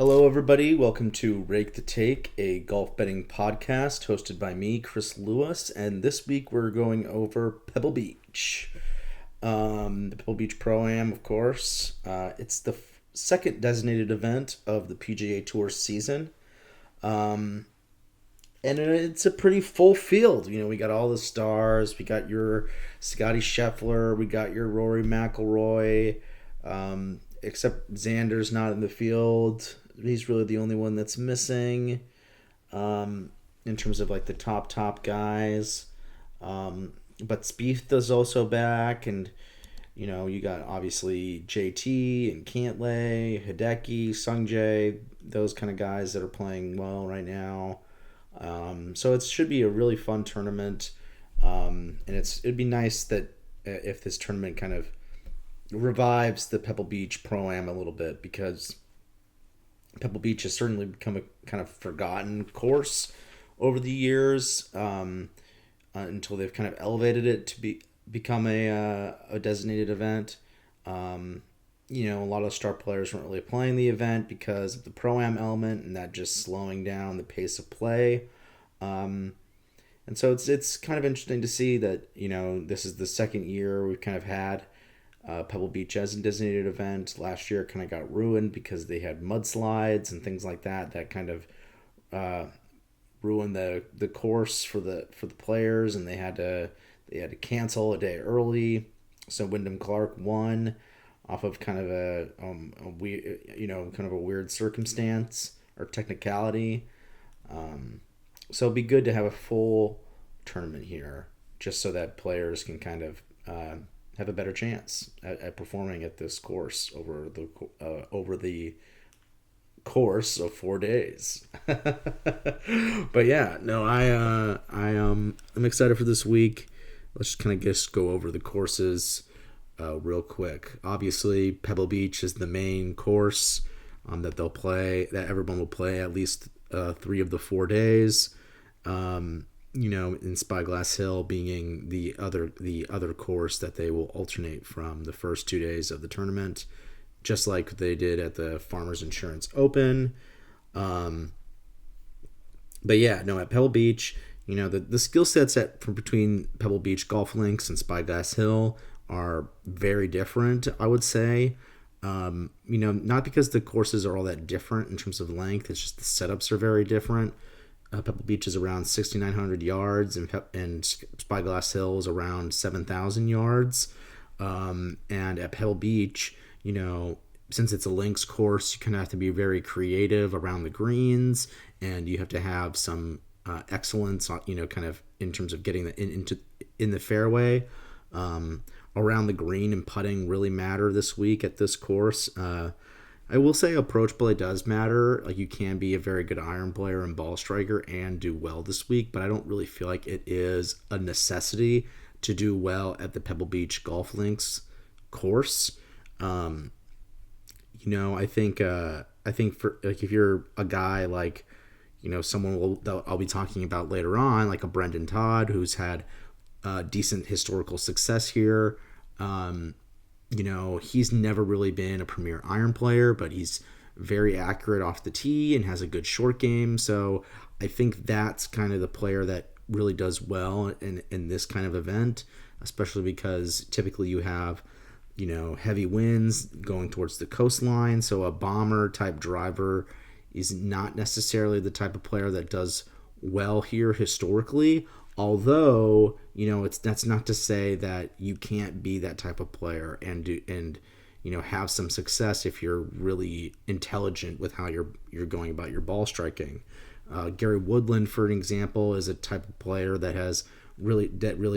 Hello, everybody. Welcome to Rake the Take, a golf betting podcast hosted by me, Chris Lewis. And this week we're going over Pebble Beach. The Pebble Beach Pro Am, of course. It's the second designated event of the PGA Tour season. And it's a pretty full field. You know, we got all the stars. We got your Scotty Scheffler. We got your Rory McIlroy. Except Xander's not in the field. He's really the only one that's missing in terms of like the top guys. But Spieth is also back, and you know you got obviously JT and Cantlay, Hideki, Sungjae, those kind of guys that are playing well right now. So it should be a really fun tournament, and it'd be nice that if this tournament kind of revives the Pebble Beach Pro Am a little bit, because Pebble Beach has certainly become a kind of forgotten course over the years, until they've kind of elevated it to become a designated event. You know, a lot of star players weren't really playing the event because of the Pro-Am element and that just slowing down the pace of play. And so it's kind of interesting to see that, you know, this is the second year we've kind of had Pebble Beach as a designated event. Last year kind of got ruined because they had mudslides and things like that kind of ruined the course for the players, and they had to cancel a day early. So Wyndham Clark won off of kind of a weird, kind of a weird circumstance or technicality. So it'd be good to have a full tournament here, just so that players can kind of have a better chance at performing at this course over the course of 4 days. But yeah, no, I'm excited for this week. Let's kind of just go over the courses real quick. Obviously, Pebble Beach is the main course that they'll play, that everyone will play at least 3 of the 4 days. In Spyglass Hill being the other course that they will alternate from the first 2 days of the tournament, just like they did at the Farmers Insurance Open. But yeah, no, at Pebble Beach, you know, the skill sets between Pebble Beach Golf Links and Spyglass Hill are very different, I would say. Not because the courses are all that different in terms of length, it's just the setups are very different. Pebble Beach is around 6,900 yards, and Spyglass Hill is around 7,000 yards. And at Pebble Beach, you know, since it's a links course, you kind of have to be very creative around the greens, and you have to have some excellence, kind of in terms of getting in the fairway. Around the green and putting really matter this week at this course. I will say approach play does matter. Like, you can be a very good iron player and ball striker and do well this week, but I don't really feel like it is a necessity to do well at the Pebble Beach Golf Links course. I think for, like, if you're a guy like, someone that I'll be talking about later on, like a Brendan Todd, who's had decent historical success here. He's never really been a premier iron player, but he's very accurate off the tee and has a good short game. So I think that's kind of the player that really does well in this kind of event, especially because typically you have, heavy winds going towards the coastline. So a bomber type driver is not necessarily the type of player that does well here historically. Although, that's not to say that you can't be that type of player and have some success if you're really intelligent with how you're going about your ball striking. Gary Woodland, for an example, is a type of player that really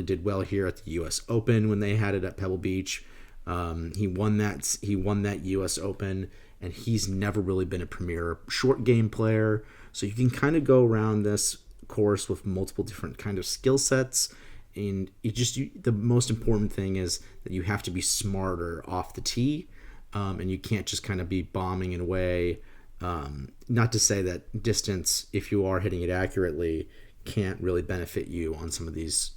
did well here at the U.S. Open when they had it at Pebble Beach. He won that U.S. Open, and he's never really been a premier short game player. So you can kind of go around this course with multiple different kind of skill sets, and the most important thing is that you have to be smarter off the tee, and you can't just kind of be bombing it away. Not to say that distance, if you are hitting it accurately, can't really benefit you on some of these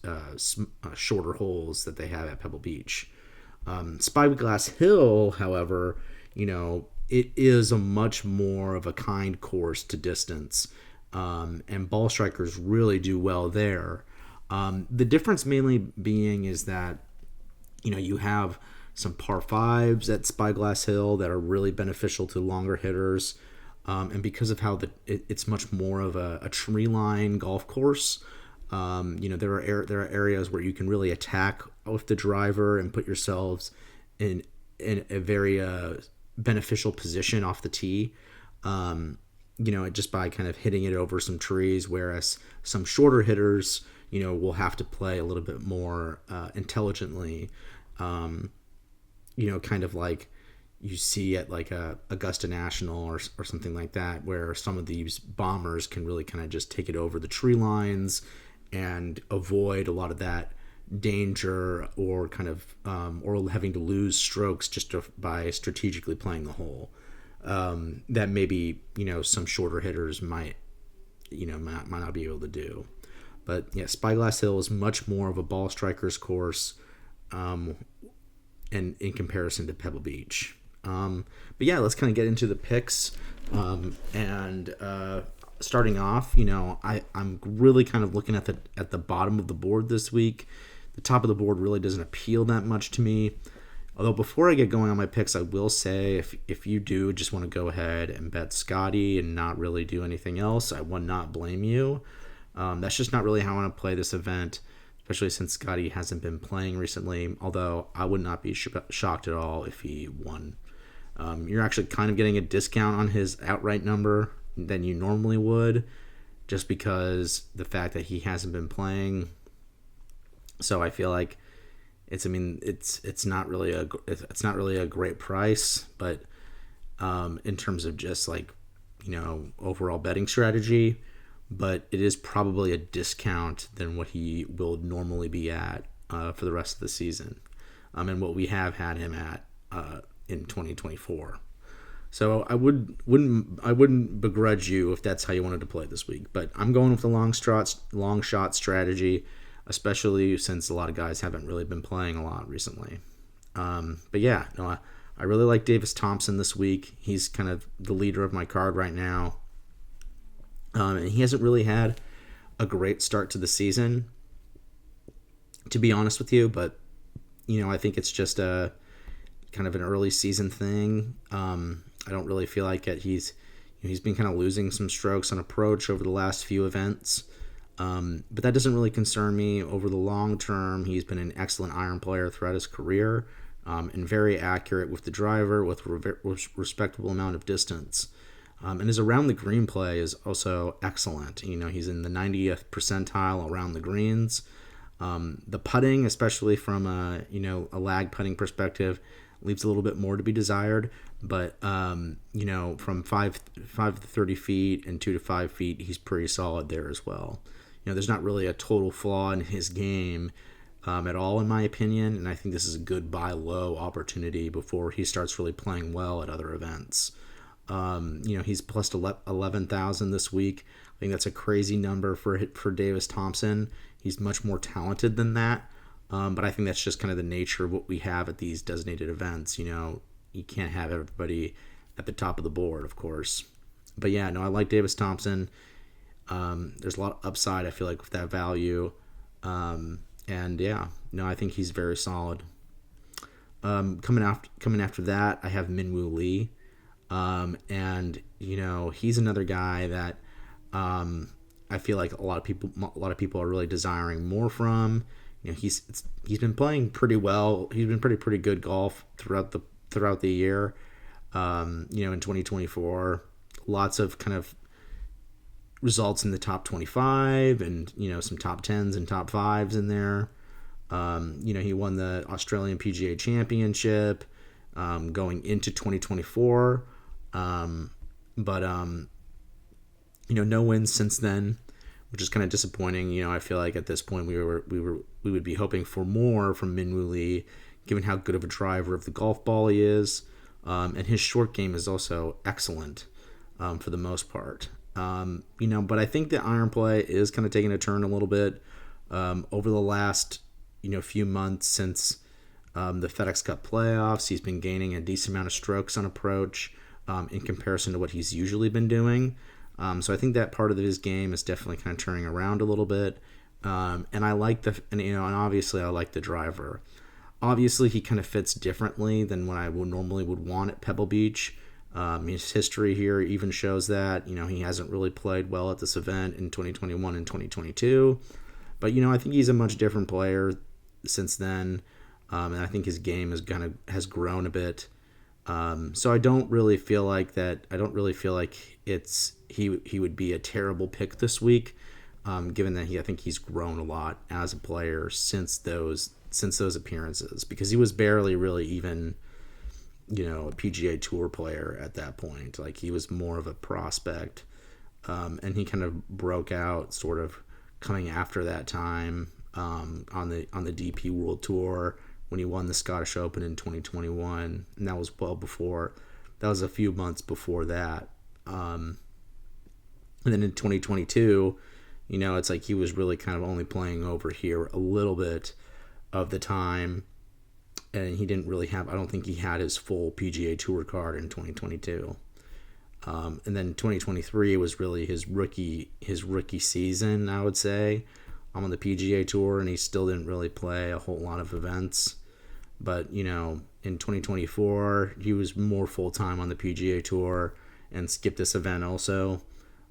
shorter holes that they have at Pebble Beach. Spyglass Hill, however, it is a much more of a kind course to distance, and ball strikers really do well there. The difference mainly being is that you have some par fives at Spyglass Hill that are really beneficial to longer hitters, and because of how it's much more of a tree line golf course. There are areas where you can really attack with the driver and put yourselves in a very beneficial position off the tee. Just by kind of hitting it over some trees, whereas some shorter hitters, will have to play a little bit more intelligently. Kind of like you see at like a Augusta National or something like that, where some of these bombers can really kind of just take it over the tree lines and avoid a lot of that danger or kind of or having to lose strokes just by strategically playing the hole. That maybe some shorter hitters might not be able to do. But yeah, Spyglass Hill is much more of a ball striker's course, and in comparison to Pebble Beach. But yeah, let's kind of get into the picks. And starting off, I'm really kind of looking at the bottom of the board this week. The top of the board really doesn't appeal that much to me. Although before I get going on my picks, I will say if you do just want to go ahead and bet Scotty and not really do anything else, I would not blame you. That's just not really how I want to play this event, especially since Scotty hasn't been playing recently, although I would not be shocked at all if he won. You're actually kind of getting a discount on his outright number than you normally would, just because the fact that he hasn't been playing. So I feel like it's not really a great price, but in terms of just like overall betting strategy, but it is probably a discount than what he will normally be at for the rest of the season, and what we have had him at in 2024. So I wouldn't begrudge you if that's how you wanted to play this week, but I'm going with the long shot strategy, especially since a lot of guys haven't really been playing a lot recently. But yeah, no, I really like Davis Thompson this week. He's kind of the leader of my card right now. And he hasn't really had a great start to the season, to be honest with you, but I think it's just a kind of an early season thing. I don't really feel like it. He's been kind of losing some strokes on approach over the last few events. But that doesn't really concern me. Over the long term, he's been an excellent iron player throughout his career, and very accurate with the driver with respectable amount of distance. And his around the green play is also excellent. He's in the 90th percentile around the greens. The putting, especially from a lag putting perspective, leaves a little bit more to be desired. But from 5 to 30 feet and 2 to 5 feet, he's pretty solid there as well. There's not really a total flaw in his game at all, in my opinion, and I think this is a good buy low opportunity before he starts really playing well at other events. He's plus 11,000 this week. I think that's a crazy number for Davis Thompson. He's much more talented than that, but I think that's just kind of the nature of what we have at these designated events. You can't have everybody at the top of the board, of course. But yeah, no, I like Davis Thompson. There's a lot of upside, I feel like, with that value. And yeah, no, I think he's very solid. Coming after that, I have Minwoo Lee. And he's another guy that I feel like a lot of people are really desiring more from. He's been playing pretty well. He's been pretty good golf throughout the year. In 2024, lots of kind of results in the top 25 and some top 10s and top 5s in there. He won the Australian PGA Championship going into 2024. But no wins since then, which is kind of disappointing. I feel like at this point we would be hoping for more from Minwoo Lee, given how good of a driver of the golf ball he is, and his short game is also excellent for the most part. But I think the iron play is kind of taking a turn a little bit over the last few months since the FedEx Cup playoffs. He's been gaining a decent amount of strokes on approach. in comparison to what he's usually been doing. So I think that part of his game is definitely kind of turning around a little bit. And I like and obviously I like the driver. Obviously, he kind of fits differently than what I would normally want at Pebble Beach. His history here even shows that. He hasn't really played well at this event in 2021 and 2022. But, I think he's a much different player since then. And I think his game has grown a bit. So I don't really feel like that. I don't really feel like he would be a terrible pick this week, given that I think he's grown a lot as a player since those appearances, because he was barely really even a PGA Tour player at that point. Like, he was more of a prospect, and he kind of broke out sort of coming after that time on the DP World Tour when he won the Scottish Open in 2021, and that was a few months before that. And then in 2022, it's like he was really kind of only playing over here a little bit of the time, and he didn't really have, I don't think he had his full PGA Tour card in 2022. And then 2023 was really his rookie season, I would say, on the PGA Tour, and he still didn't really play a whole lot of events. But, in 2024, he was more full-time on the PGA Tour and skipped this event also.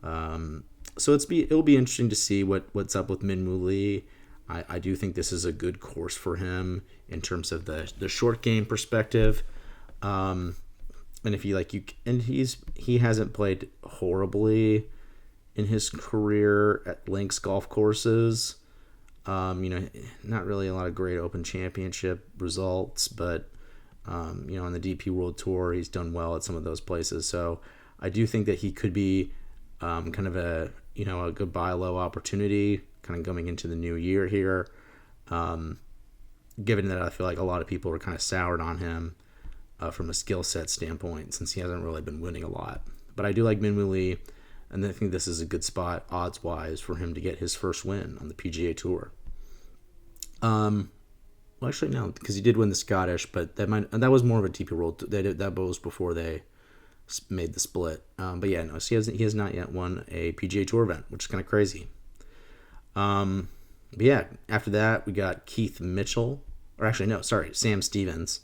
So it'll be interesting to see what's up with Min-Woo Lee. I do think this is a good course for him in terms of the short game perspective. And if he hasn't played horribly in his career at links golf courses. Not really a lot of great Open Championship results, but on the DP World Tour, he's done well at some of those places. So I do think that he could be kind of a good buy low opportunity, kind of going into the new year here. Given that I feel like a lot of people are kind of soured on him from a skill set standpoint, since he hasn't really been winning a lot. But I do like Min-Woo Lee, and I think this is a good spot odds wise for him to get his first win on the PGA Tour. Well, actually no, because he did win the Scottish, but that was more of a DP World. That was before they made the split. But yeah, no, so he has not yet won a PGA Tour event, which is kind of crazy. But yeah, after that we got Keith Mitchell, or actually no, sorry, Sam Stevens.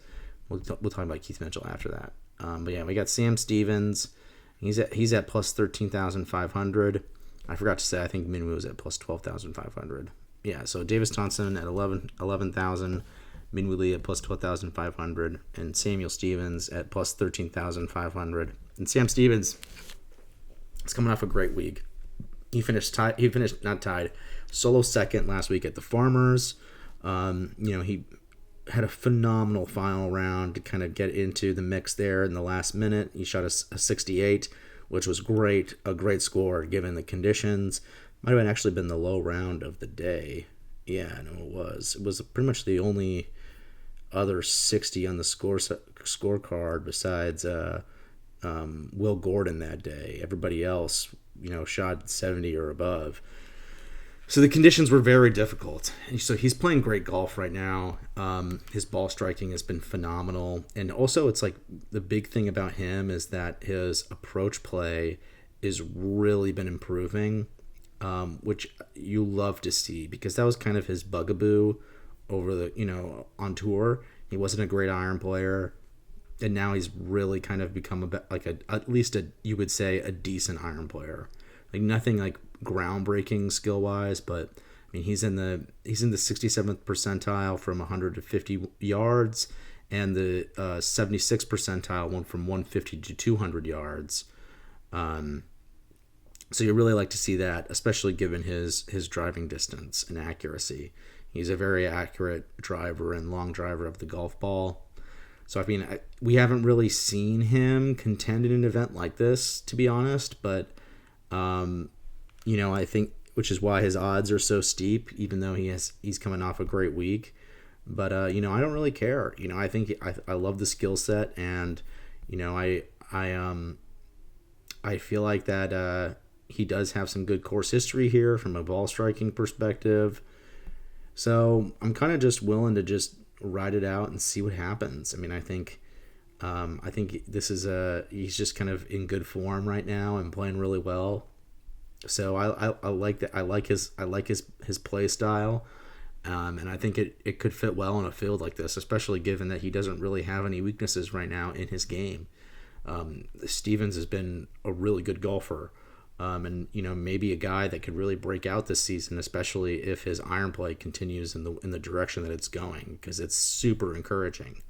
We'll talk about Keith Mitchell after that. But yeah, we got Sam Stevens. He's at plus 13,500. I forgot to say I think Min-Woo was at plus 12,500. Yeah, so Davis Thompson at 11,000, Min-Woo Lee at plus 12,500, and Samuel Stevens at plus 13,500. And Sam Stevens is coming off a great week. He finished solo second last week at the Farmers. He had a phenomenal final round to kind of get into the mix there in the last minute. He shot a 68, which was great, a great score given the conditions. Might have actually been the low round of the day. Yeah, no, it was. It was pretty much the only other 60 on the scorecard besides Will Gordon that day. Everybody else, shot 70 or above. So the conditions were very difficult. So he's playing great golf right now. His ball striking has been phenomenal. And also it's like the big thing about him is that his approach play is really been improving, which you love to see, because that was kind of his bugaboo over the, on tour. He wasn't a great iron player, and now he's really kind of become at least you would say a decent iron player. Like nothing like groundbreaking skill wise, but I mean he's in the 67th percentile from 150 yards, and the 76th percentile went from 150 to 200 yards. So you really like to see that, especially given his driving distance and accuracy. He's a very accurate driver and long driver of the golf ball. So I mean, we haven't really seen him contend in an event like this, to be honest, but I think, which is why his odds are so steep, even though he's coming off a great week. But I don't really care. I think I love the skill set, and I feel like that he does have some good course history here from a ball striking perspective. So I'm kind of just willing to just ride it out and see what happens. I mean, I think I think he's just kind of in good form right now and playing really well. So I like that. I like his play style, and I think it could fit well in a field like this, especially given that he doesn't really have any weaknesses right now in his game. Stevens has been a really good golfer, and maybe a guy that could really break out this season, especially if his iron play continues in the direction that it's going, because it's super encouraging.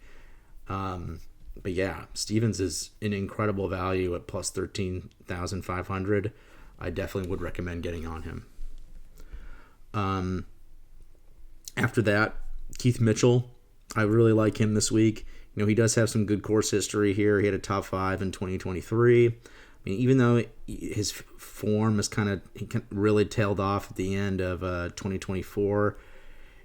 But yeah, Stevens is an incredible value at plus 13,500. I definitely would recommend getting on him. After that, Keith Mitchell. I really like him this week. He does have some good course history here. He had a top 5 in 2023. I mean, even though his form is he really tailed off at the end of 2024,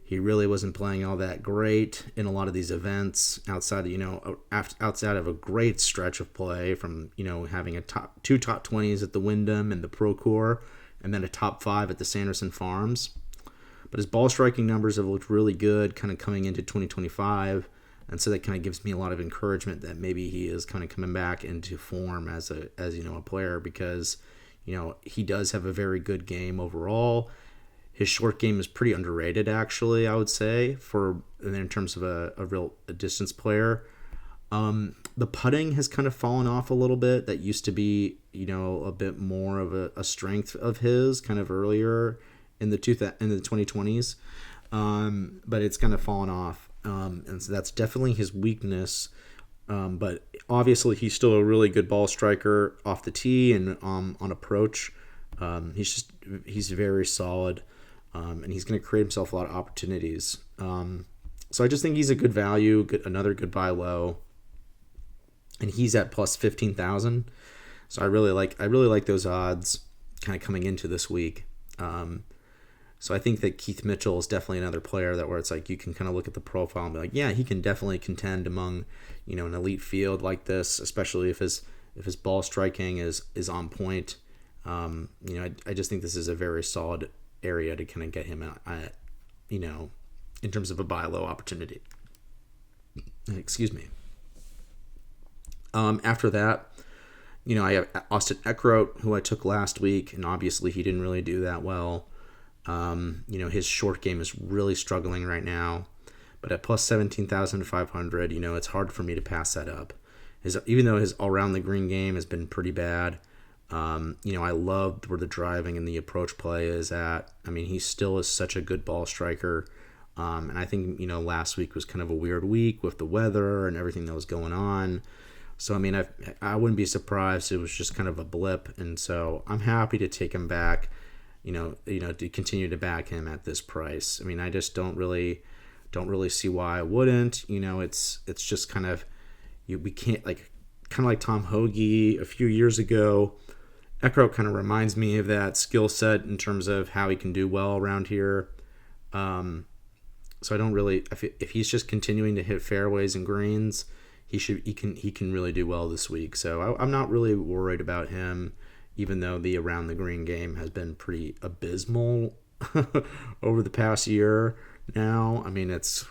he really wasn't playing all that great in a lot of these events outside of a great stretch of play from having two top 20s at the Wyndham and the Pro Tour, and then a top 5 at the Sanderson Farms. But his ball striking numbers have looked really good kind of coming into 2025, and so that kind of gives me a lot of encouragement that maybe he is kind of coming back into form as a player, because he does have a very good game overall. His short game is pretty underrated, actually, I would say, in terms of a distance player. The putting has kind of fallen off a little bit. That used to be, a bit more of a strength of his, kind of earlier in the 2020s, but it's kind of fallen off, and so that's definitely his weakness. But obviously, he's still a really good ball striker off the tee and on approach. He's very solid. And he's going to create himself a lot of opportunities. So I just think he's a good value, another good buy low, and he's at plus 15,000. So I really like those odds kind of coming into this week. So I think that Keith Mitchell is definitely another player where it's like you can kind of look at the profile and be like, yeah, he can definitely contend among an elite field like this, especially if his ball striking is on point. I just think this is a very solid area to kind of get him at, in terms of a buy low opportunity. Excuse me. After that, I have Austin Eckroat, who I took last week, and obviously he didn't really do that well. His short game is really struggling right now, but at plus 17,500, it's hard for me to pass that up. Even though his around the green game has been pretty bad, I love where the driving and the approach play is at. I mean, he still is such a good ball striker. And I think, last week was kind of a weird week with the weather and everything that was going on. So, I mean, I wouldn't be surprised. It was just kind of a blip. And so I'm happy to take him back, to continue to back him at this price. I mean, I just don't really see why I wouldn't. It's just kind of, we can't kind of like Tom Hoagie a few years ago. Eckroat kind of reminds me of that skill set in terms of how he can do well around here. So I don't really, if he's just continuing to hit fairways and greens, he can really do well this week. So I'm not really worried about him, even though the around the green game has been pretty abysmal over the past year now. I mean, it's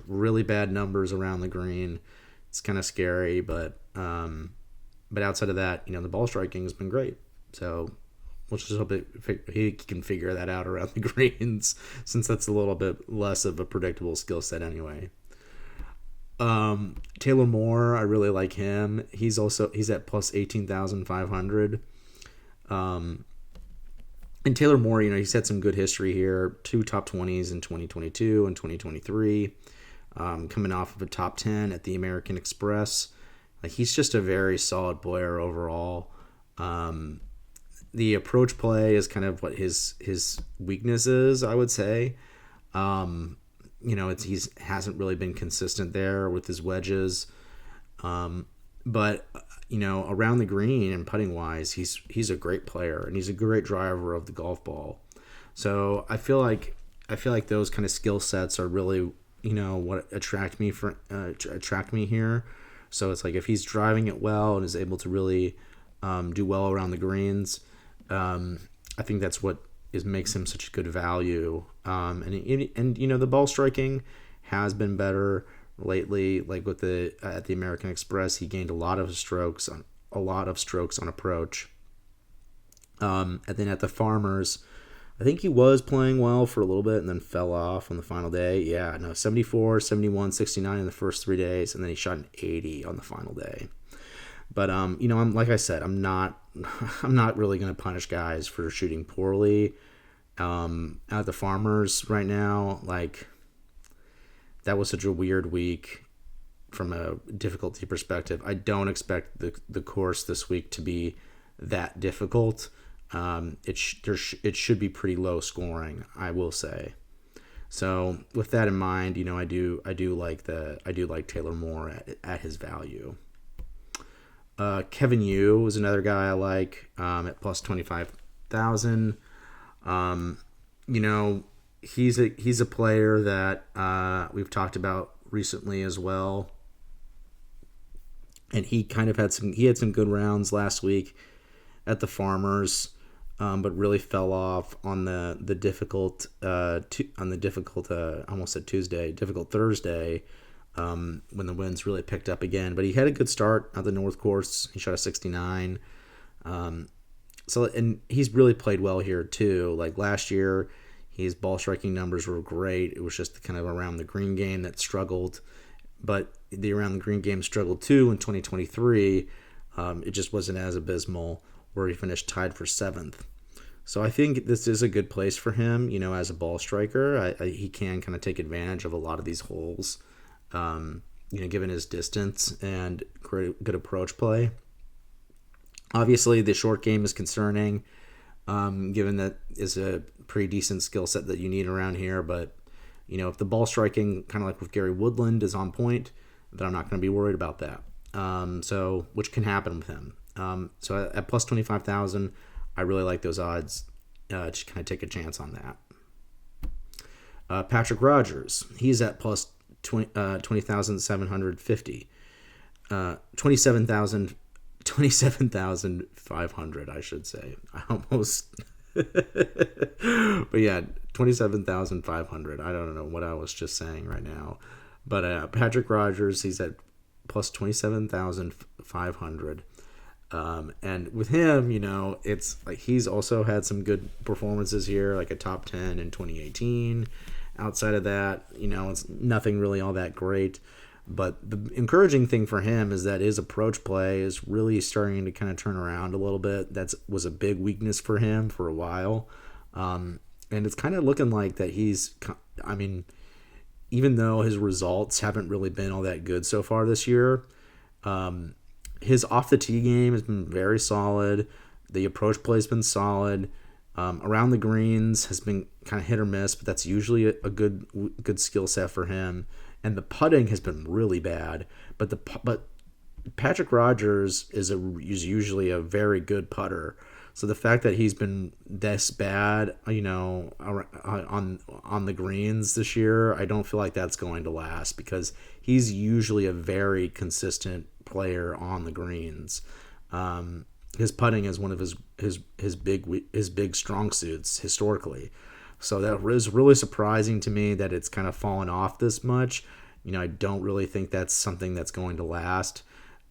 really bad numbers around the green. It's kind of scary, but outside of that, the ball striking has been great. So we'll just hope he can figure that out around the greens, since that's a little bit less of a predictable skill set anyway. Taylor Moore, I really like him. He's at plus 18,500. And Taylor Moore, he's had some good history here. 2 top 20s in 2022 and 2023. Coming off of a top 10 at the American Express. He's just a very solid player overall. The approach play is kind of what his weakness is, I would say. He's hasn't really been consistent there with his wedges. But around the green and putting wise, he's a great player, and he's a great driver of the golf ball. So I feel like those kind of skill sets are really what attract me here. So it's like if he's driving it well and is able to really do well around the greens, I think that's what makes him such a good value. And the ball striking has been better lately. Like with the at the American Express, he gained a lot of strokes on approach. And then at the Farmers, I think he was playing well for a little bit and then fell off on the final day. Yeah, no, 74, 71, 69 in the first 3 days, and then he shot an 80 on the final day. But I'm like I said, I'm not I'm not really going to punish guys for shooting poorly. At the Farmers right now, like that was such a weird week from a difficulty perspective. I don't expect the course this week to be that difficult. It should be pretty low scoring, I will say. So with that in mind, I do like Taylor Moore at his value. Kevin Yu was another guy I like at plus 25,000. He's a player that we've talked about recently as well, and he kind of had some good rounds last week at the Farmers, but really fell off on the difficult almost at Tuesday, difficult Thursday. When the winds really picked up again. But he had a good start at the North Course. He shot a 69. And he's really played well here too. Like last year, his ball striking numbers were great. It was just kind of around the green game that struggled. But the around the green game struggled too in 2023. It just wasn't as abysmal, where he finished tied for 7th. So I think this is a good place for him, as a ball striker. He can kind of take advantage of a lot of these holes. Given his distance and good approach play. Obviously, the short game is concerning, given that is a pretty decent skill set that you need around here. But, if the ball striking, kind of like with Gary Woodland, is on point, then I'm not going to be worried about that. Which can happen with him. So at plus 25,000, I really like those odds to kind of take a chance on that. Patrick Rogers, he's at plus 20,750. 27,500, I should say. I almost but yeah, 27,500. I don't know what I was just saying right now. But Patrick Rogers, he's at plus 27,500. And with him, it's like he's also had some good performances here, like a top 10 in 2018. Outside of that, it's nothing really all that great. But the encouraging thing for him is that his approach play is really starting to kind of turn around a little bit. That was a big weakness for him for a while. And it's kind of looking like that even though his results haven't really been all that good so far this year, his off the tee game has been very solid. The approach play has been solid. Around the greens has been kind of hit or miss, but that's usually a good skill set for him. And the putting has been really bad. But Patrick Rogers is usually a very good putter. So the fact that he's been this bad, on the greens this year, I don't feel like that's going to last, because he's usually a very consistent player on the greens. His putting is one of his big strong suits historically. So that was really surprising to me that it's kind of fallen off this much. I don't really think that's something that's going to last.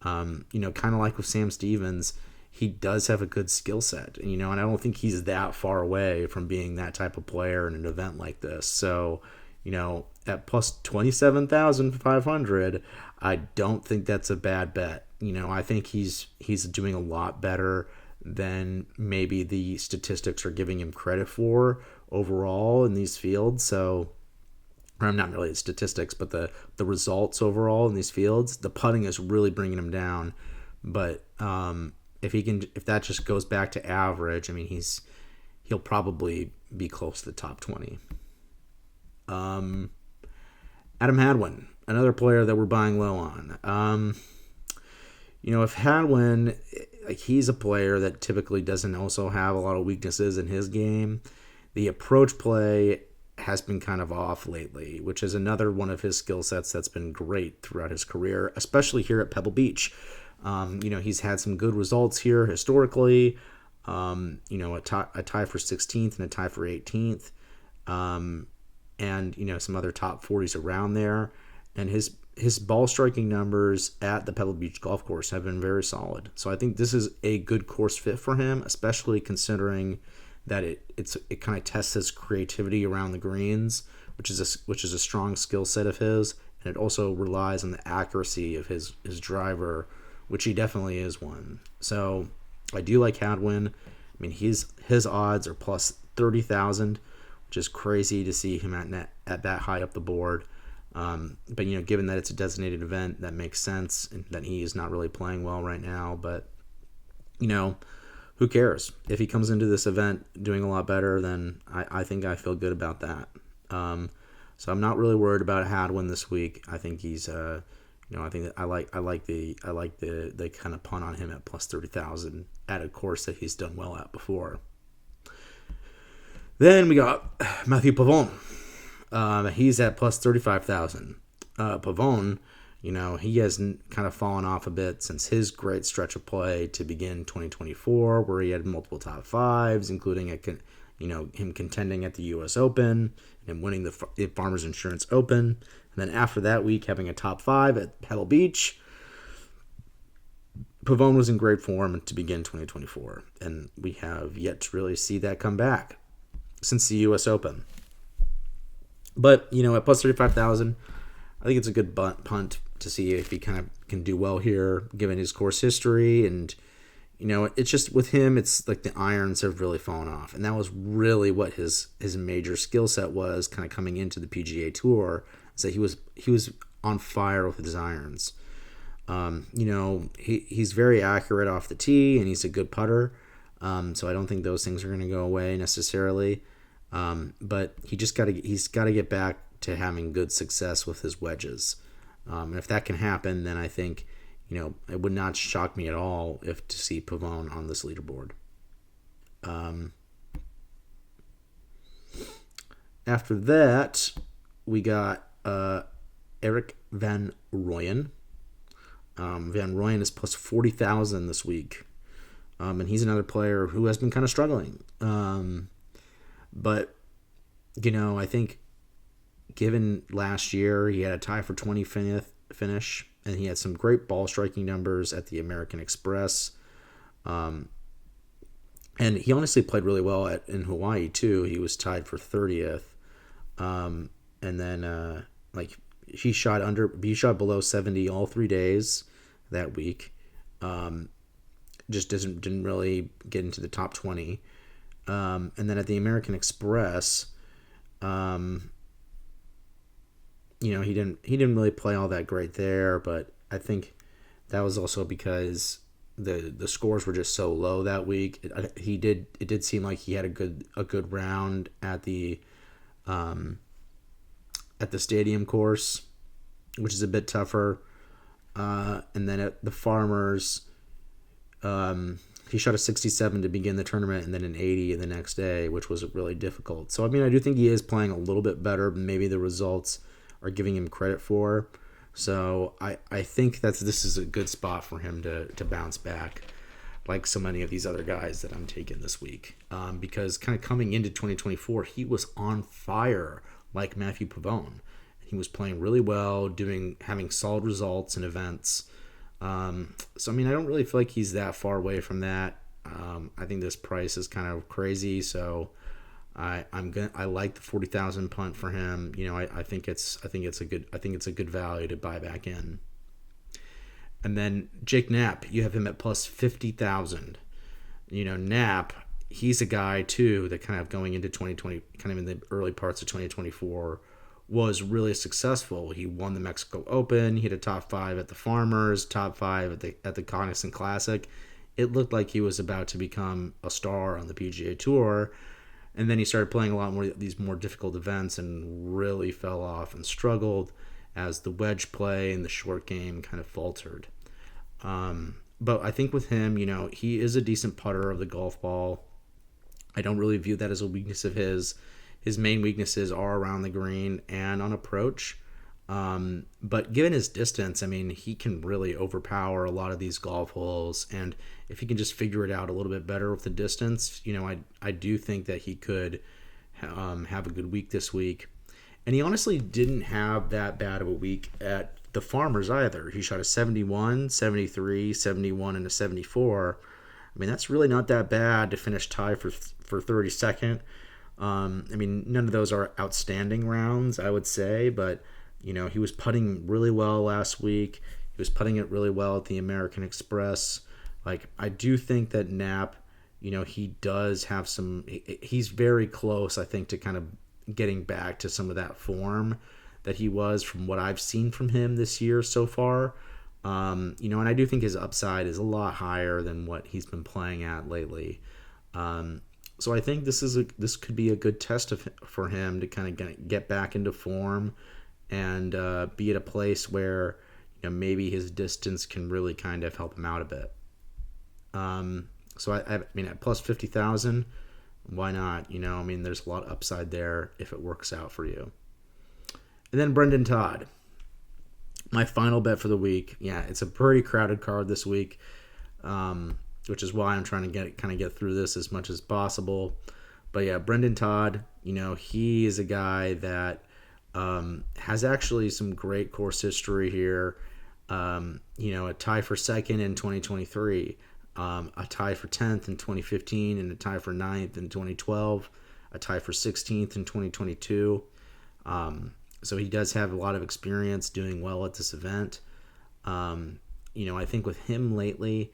Kind of like with Sam Stevens, he does have a good skill set, and I don't think he's that far away from being that type of player in an event like this. So, at plus 27,500, I don't think that's a bad bet. I think he's doing a lot better than maybe the statistics are giving him credit for overall in these fields. So, or not really the statistics, but the results overall in these fields. The putting is really bringing him down. But if that just goes back to average, he'll probably be close to the top 20. Adam Hadwin, another player that we're buying low on. If Hadwin, he's a player that typically doesn't also have a lot of weaknesses in his game. The approach play has been kind of off lately, which is another one of his skill sets that's been great throughout his career, especially here at Pebble Beach. He's had some good results here historically. A tie for 16th and a tie for 18th. And some other top 40s around there. And his his ball striking numbers at the Pebble Beach golf course have been very solid. So I think this is a good course fit for him, especially considering that it kind of tests his creativity around the greens, which is a strong skill set of his, and it also relies on the accuracy of his driver, which he definitely is one. So I do like Hadwin. I mean, his odds are plus 30,000, which is crazy to see him at that high up the board. But given that it's a designated event, that makes sense, and that he is not really playing well right now. But who cares? If he comes into this event doing a lot better, then I think I feel good about that. So I'm not really worried about Hadwin this week. I think he's I think that I like the kind of punt on him at plus 30,000 at a course that he's done well at before. Then we got Matthew Pavone. He's at plus 35,000. Pavone, he has kind of fallen off a bit since his great stretch of play to begin 2024, where he had multiple top fives, including him contending at the U.S. Open and winning the Farmers Insurance Open. And then after that week, having a top five at Pebble Beach. Pavone was in great form to begin 2024, and we have yet to really see that come back since the U.S. Open. But, at plus 35,000, I think it's a good punt to see if he kind of can do well here, given his course history. And, it's just with him, it's like the irons have really fallen off. And that was really what his major skill set was kind of coming into the PGA Tour, is that he was on fire with his irons. He's very accurate off the tee, and he's a good putter. So I don't think those things are going to go away necessarily. But he's got to get back to having good success with his wedges. And if that can happen, then I think, it would not shock me at all to see Pavone on this leaderboard. After that, we got Erik van Rooyen. Van Rooyen is plus 40,000 this week. And he's another player who has been kind of struggling. But, I think given last year, he had a tie for 20th finish, and he had some great ball striking numbers at the American Express. And he honestly played really well in Hawaii, too. He was tied for 30th. And then, he shot below 70 all 3 days that week. Just didn't really get into the top 20. And then at the American Express, he didn't really play all that great there, but I think that was also because the scores were just so low that week. It did seem like he had a good round at the Stadium course, which is a bit tougher. And then at the Farmers, he shot a 67 to begin the tournament and then an 80 the next day, which was really difficult. So, I do think he is playing a little bit better than maybe the results are giving him credit for. So, I think that this is a good spot for him to bounce back, like so many of these other guys that I'm taking this week. Because kind of coming into 2024, he was on fire like Matthew Pavone. He was playing really well, having solid results in events. So, I don't really feel like he's that far away from that. I think this price is kind of crazy, so I like the 40,000 punt for him. I think it's a good value to buy back in. And then Jake Knapp, you have him at plus 50,000. Knapp, he's a guy too that kind of going into 2020, kind of in the early parts of 2024, was really successful. He won the Mexico Open. He had a top 5 at the Farmers, top 5 at the Cognizant Classic. It looked like he was about to become a star on the PGA Tour, and then he started playing a lot more these more difficult events and really fell off and struggled as the wedge play and the short game kind of faltered. But I think with him, he is a decent putter of the golf ball. I don't really view that as a weakness of his. His main weaknesses are around the green and on approach. But given his distance, he can really overpower a lot of these golf holes. And if he can just figure it out a little bit better with the distance, I do think that he could have a good week this week. And he honestly didn't have that bad of a week at the Farmers either. He shot a 71, 73, 71, and a 74. I mean, that's really not that bad to finish tied for 32nd. I mean, none of those are outstanding rounds, I would say, but he was putting really well last week. He was putting it really well at the American Express. Like, I do think that Knapp, he does have some. He's very close, I think, to kind of getting back to some of that form that he was from what I've seen from him this year so far. And I do think his upside is a lot higher than what he's been playing at lately. So I think this could be a good test for him to kind of get back into form and be at a place where maybe his distance can really kind of help him out a bit. So I mean, at plus 50,000, why not? There's a lot of upside there if it works out for you. And then Brendan Todd, my final bet for the week. Yeah, it's a pretty crowded card this week, which is why I'm trying to get through this as much as possible. But yeah, Brendan Todd, he is a guy that has actually some great course history here. A tie for second in 2023, a tie for 10th in 2015, and a tie for 9th in 2012, a tie for 16th in 2022. So he does have a lot of experience doing well at this event. I think with him lately,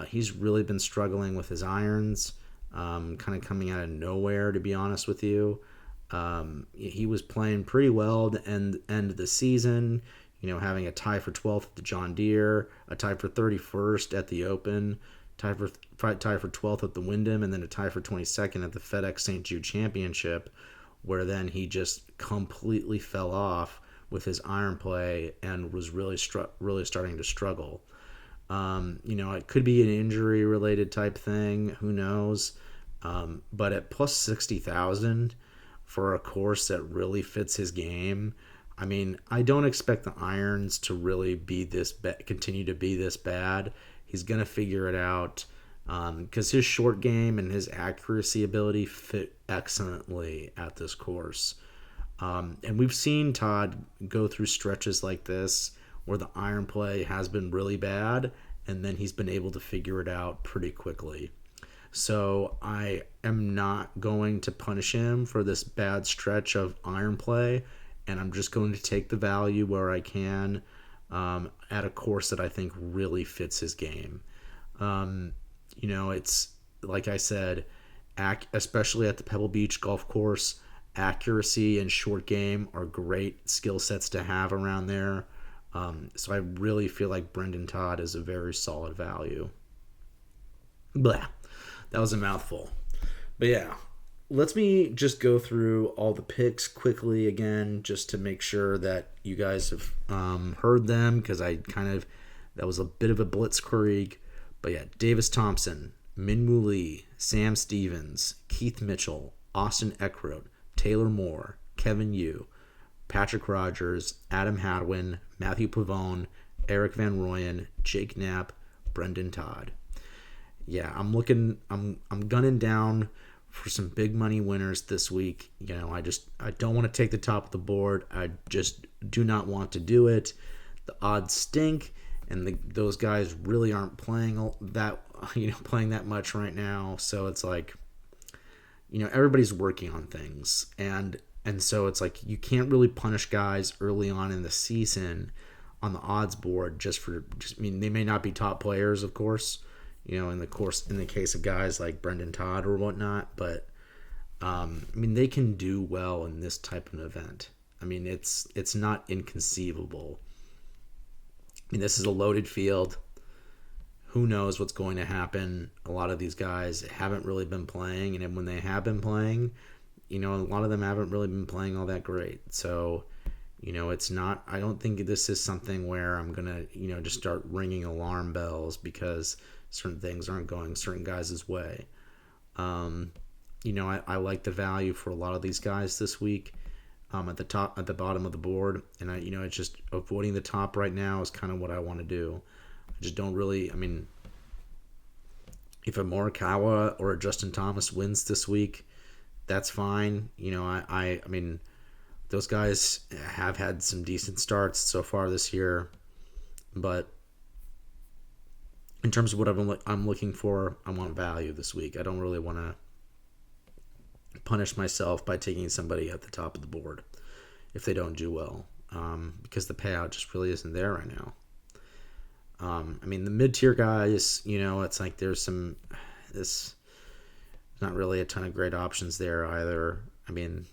he's really been struggling with his irons, kind of coming out of nowhere, to be honest with you. He was playing pretty well at the end of the season, having a tie for 12th at the John Deere, a tie for 31st at the Open, tie for 12th at the Wyndham, and then a tie for 22nd at the FedEx St. Jude Championship, where then he just completely fell off with his iron play and was really starting to struggle. It could be an injury-related type thing. Who knows? But at plus 60,000 for a course that really fits his game, I mean, I don't expect the irons to really be continue to be this bad. He's going to figure it out because his short game and his accuracy ability fit excellently at this course. And we've seen Todd go through stretches like this where the iron play has been really bad, and then he's been able to figure it out pretty quickly. So I am not going to punish him for this bad stretch of iron play, and I'm just going to take the value where I can at a course that I think really fits his game. It's like I said, especially at the Pebble Beach golf course, accuracy and short game are great skill sets to have around there. So I really feel like Brendan Todd is a very solid value. Blah. That was a mouthful. But yeah, let me just go through all the picks quickly again, just to make sure that you guys have heard them, because that was a bit of a blitzkrieg. But yeah, Davis Thompson, Minwoo Lee, Sam Stevens, Keith Mitchell, Austin Eckroat, Taylor Moore, Kevin Yu, Patrick Rogers, Adam Hadwin, Matthew Pavone, Eric Van Rooyen, Jake Knapp, Brendan Todd. Yeah, I'm gunning down for some big money winners this week. I don't want to take the top of the board. I just do not want to do it. The odds stink, and those guys really aren't playing that much right now. So it's like, everybody's working on things, and so it's like you can't really punish guys early on in the season on the odds board they may not be top players, of course, in the case of guys like Brendan Todd or whatnot, but they can do well in this type of event. It's not inconceivable. This is a loaded field. Who knows what's going to happen? A lot of these guys haven't really been playing, and when they have been playing, a lot of them haven't really been playing all that great. So, it's not, I don't think this is something where I'm going to, just start ringing alarm bells because certain things aren't going certain guys' way. I like the value for a lot of these guys this week at the bottom of the board. And it's just avoiding the top right now is kind of what I want to do. I just don't really, if a Morikawa or a Justin Thomas wins this week, that's fine. There's those guys have had some decent starts so far this year, but in terms of what I'm looking for, I want value this week. I don't really want to punish myself by taking somebody at the top of the board if they don't do well, because the payout just really isn't there right now. I mean, the mid-tier guys, it's like there's not really a ton of great options there either. I mean,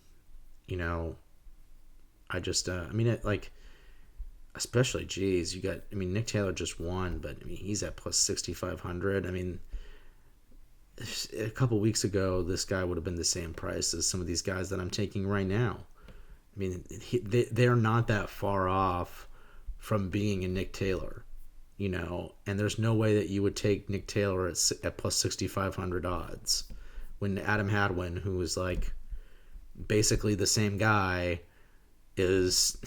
especially, geez, Nick Taylor just won, but he's at plus 6,500. I mean, a couple weeks ago, this guy would have been the same price as some of these guys that I'm taking right now. I mean, they're not that far off from being a Nick Taylor, and there's no way that you would take Nick Taylor at plus 6,500 odds when Adam Hadwin, who was like basically the same guy, is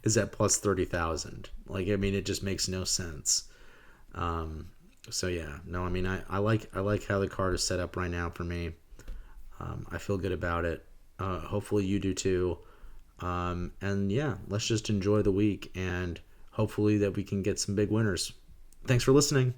is at plus 30,000. It just makes no sense. So yeah, no, I like how the card is set up right now for me. I feel good about it. Hopefully you do too. And yeah, let's just enjoy the week and hopefully that we can get some big winners. Thanks for listening.